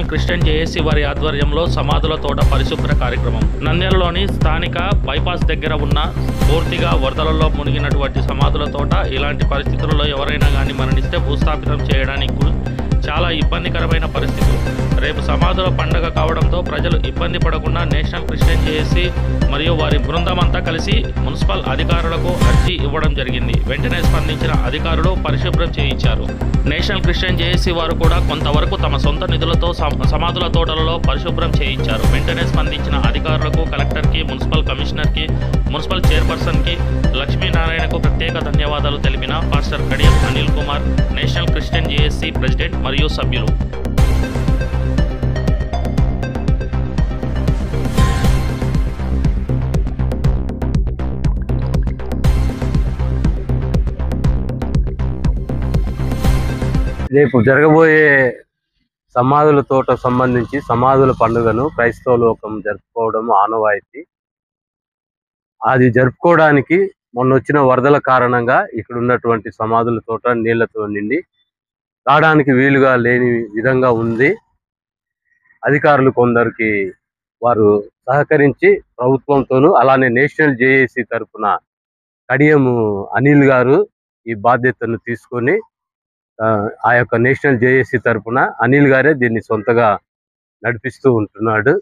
National Christian JAC వారి ఆధ్వర్యంలో సమాధుల తోట పరిశుభ్ర కార్యక్రమం. నంద్యాలలోని స్థానిక బైపాస్ దగ్గర ఉన్న పూర్తిగా వరదలలో మునిగినటువంటి సమాధుల తోట ఇలాంటి పరిస్థితుల్లో ఎవరైనా కానీ మరణిస్తే భూస్థాపితం చేయడానికి చాలా ఇబ్బందికరమైన పరిస్థితులు. రేపు సమాధుల పండుగ కావడంతో ప్రజలు ఇబ్బంది పడకుండా నేషనల్ క్రిస్టియన్ జేఏసీ మరియు వారి బృందం అంతా కలిసి మున్సిపల్ అధికారులకు అర్జీ ఇవ్వడం జరిగింది. వెంటనే స్పందించిన అధికారులు పరిశుభ్రం చేయించారు. నేషనల్ క్రిస్టియన్ జేఏసీ వారు కూడా కొంతవరకు తమ సొంత నిధులతో సమాధుల తోటలలో పరిశుభ్రం చేయించారు. వెంటనే స్పందించిన అధికారులకు, కలెక్టర్కి, మున్సిపల్ కమిషనర్కి, మున్సిపల్ చైర్పర్సన్కి లక్ష్మీనారాయణకు ప్రత్యేక ధన్యవాదాలు తెలిపిన pastor Kadiyam Anil Kumar, national Christian JAC president మరియు సభ్యులు. రేపు జరగబోయే సమాధుల తోట సంబంధించి సమాధుల పండుగను క్రైస్తవ లోకం జరుపుకోవడం ఆనవాయితీ. అది జరుపుకోవడానికి మొన్న వచ్చిన వరదల కారణంగా ఇక్కడ ఉన్నటువంటి సమాధుల తోట నీళ్లతో నిండి రావడానికి వీలుగా లేని విధంగా ఉంది. అధికారులు కొందరికి వారు సహకరించి ప్రభుత్వంతోనూ అలానే నేషనల్ జేఏసీ తరఫున కడియం అనిల్ గారు ఈ బాధ్యతను తీసుకొని ఆ యొక్క నేషనల్ జేఏసీ తరఫున అనిల్ గారే దీన్ని సొంతగా నడిపిస్తూ ఉంటున్నాడు.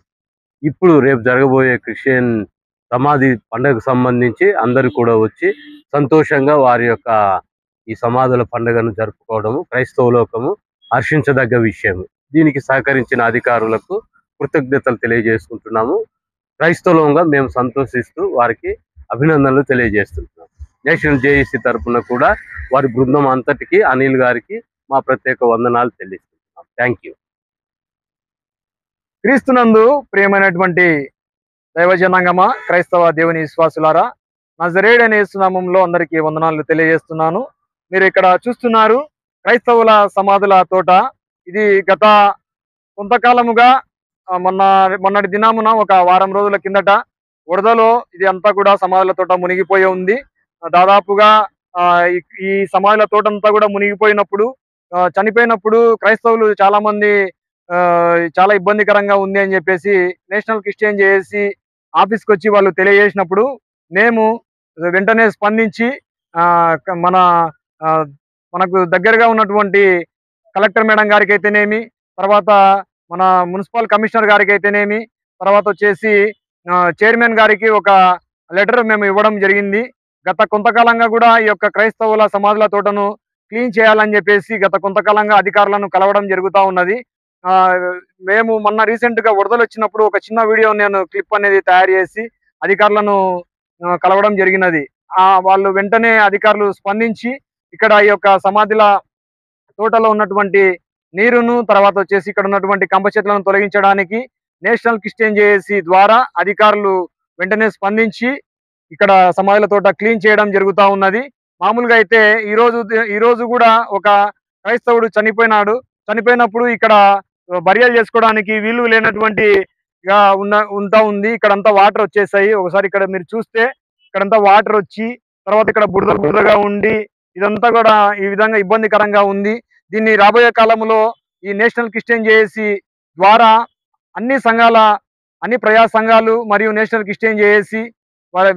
ఇప్పుడు రేపు జరగబోయే క్రిస్టియన్ సమాధి పండుగకు సంబంధించి అందరూ కూడా వచ్చి సంతోషంగా వారి యొక్క ఈ సమాధుల పండుగను జరుపుకోవడము క్రైస్తవ లోకము హర్షించదగ్గ విషయం. దీనికి సహకరించిన అధికారులకు కృతజ్ఞతలు తెలియజేసుకుంటున్నాము. క్రైస్తవంగా మేము సంతోషిస్తూ వారికి అభినందనలు తెలియజేస్తున్నాము. నేషనల్ జేఏసీ తరఫున కూడా వారి బృందం అంతటికి అనిల్ గారికి మా ప్రత్యేక వందనాలు తెలియజేస్తున్నాం. Thank you. క్రీస్తునందు ప్రియమైనటువంటి దైవజనాంగమా, క్రైస్తవ దేవుని విశ్వాసులారా, నజరేయుడైన యేసు నామములో అందరికీ వందనాలు తెలియజేస్తున్నాను. మీరు ఇక్కడ చూస్తున్నారు క్రైస్తవుల సమాధుల తోట. ఇది గత కొంతకాలముగా మొన్నటి దినామున ఒక వారం రోజుల కిందట వరదలో ఇది అంతా కూడా సమాధుల తోట మునిగిపోయి ఉంది. దాదాపుగా ఈ సమాధుల తోట అంతా కూడా మునిగిపోయినప్పుడు, చనిపోయినప్పుడు క్రైస్తవులు చాలా మంది చాలా ఇబ్బందికరంగా ఉంది అని చెప్పేసి నేషనల్ క్రిస్టియన్ జేఏసీ ఆఫీస్కి వచ్చి వాళ్ళు తెలియజేసినప్పుడు మేము వెంటనే స్పందించి మనకు దగ్గరగా ఉన్నటువంటి కలెక్టర్ మేడం గారికి అయితేనేమి, తర్వాత మన మున్సిపల్ కమిషనర్ గారికి అయితేనేమి, తర్వాత వచ్చేసి చైర్మన్ గారికి ఒక లెటర్ మేము ఇవ్వడం జరిగింది. గత కొంతకాలంగా కూడా ఈ యొక్క క్రైస్తవుల సమాధుల తోటను క్లీన్ చేయాలని చెప్పేసి గత కొంతకాలంగా అధికారులను కలవడం జరుగుతూ ఉన్నది. మేము మొన్న రీసెంట్గా వరదలు వచ్చినప్పుడు ఒక చిన్న వీడియో నేను క్లిప్ అనేది తయారు చేసి అధికారులను కలవడం జరిగినది. వాళ్ళు వెంటనే అధికారులు స్పందించి ఇక్కడ ఈ యొక్క సమాధుల తోటలో ఉన్నటువంటి నీరును, తర్వాత వచ్చేసి ఇక్కడ ఉన్నటువంటి కంప చెట్లను తొలగించడానికి నేషనల్ క్రిస్టియన్ జేఏసీ ద్వారా అధికారులు వెంటనే స్పందించి ఇక్కడ సమాధుల తోట క్లీన్ చేయడం జరుగుతూ ఉన్నది. మామూలుగా అయితే ఈరోజు కూడా ఒక క్రైస్తవుడు చనిపోయినప్పుడు ఇక్కడ బరియల్ చేసుకోవడానికి వీలు లేనటువంటి ఉంటా ఉంది. ఇక్కడంతా వాటర్ వచ్చేసాయి. ఒకసారి ఇక్కడ మీరు చూస్తే ఇక్కడంతా వాటర్ వచ్చి తర్వాత ఇక్కడ బురదగా ఉండి ఇదంతా కూడా ఈ విధంగా ఇబ్బందికరంగా ఉంది. దీన్ని రాబోయే కాలంలో ఈ నేషనల్ క్రిస్టియన్ జేఏసీ ద్వారా అన్ని ప్రజా సంఘాలు మరియు నేషనల్ క్రిస్టియన్ జేఏసీ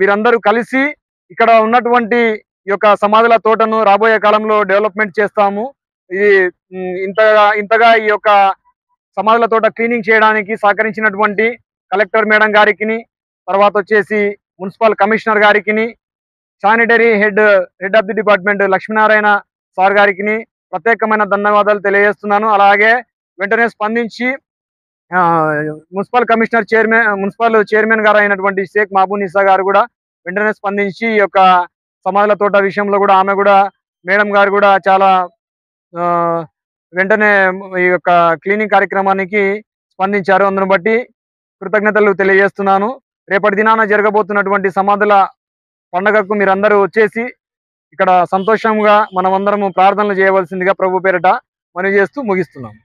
వీరందరూ కలిసి ఇక్కడ ఉన్నటువంటి ఈ యొక్క సమాధుల తోటను రాబోయే కాలంలో డెవలప్మెంట్ చేస్తాము. ఇది ఇంతగా ఈ యొక్క సమాధుల తోట క్లీనింగ్ చేయడానికి సహకరించినటువంటి కలెక్టర్ మేడం గారికి, తర్వాత వచ్చేసి మున్సిపల్ కమిషనర్ గారికి, sanitary head of the department Lakshminarayana sir గారికి ప్రత్యేకమైన ధన్యవాదాలు తెలియజేస్తున్నాను. అలాగే వెంటనే స్పందించి మున్సిపల్ చైర్మన్ గారు అయినటువంటి షేక్ మహబూనిసా గారు కూడా వెంటనే స్పందించి ఈ యొక్క సమాధుల తోట విషయంలో కూడా ఆమె కూడా మేడం గారు కూడా చాలా వెంటనే ఈ యొక్క క్లీనింగ్ కార్యక్రమానికి స్పందించారు. అందును బట్టి కృతజ్ఞతలు తెలియజేస్తున్నాను. రేపటి దినాన జరగబోతున్నటువంటి సమాధుల పండుగకు మీరందరూ వచ్చేసి ఇక్కడ సంతోషంగా మనమందరము ప్రార్థనలు చేయవలసిందిగా ప్రభు పేరిట మనవి చేస్తూ ముగిస్తున్నాం.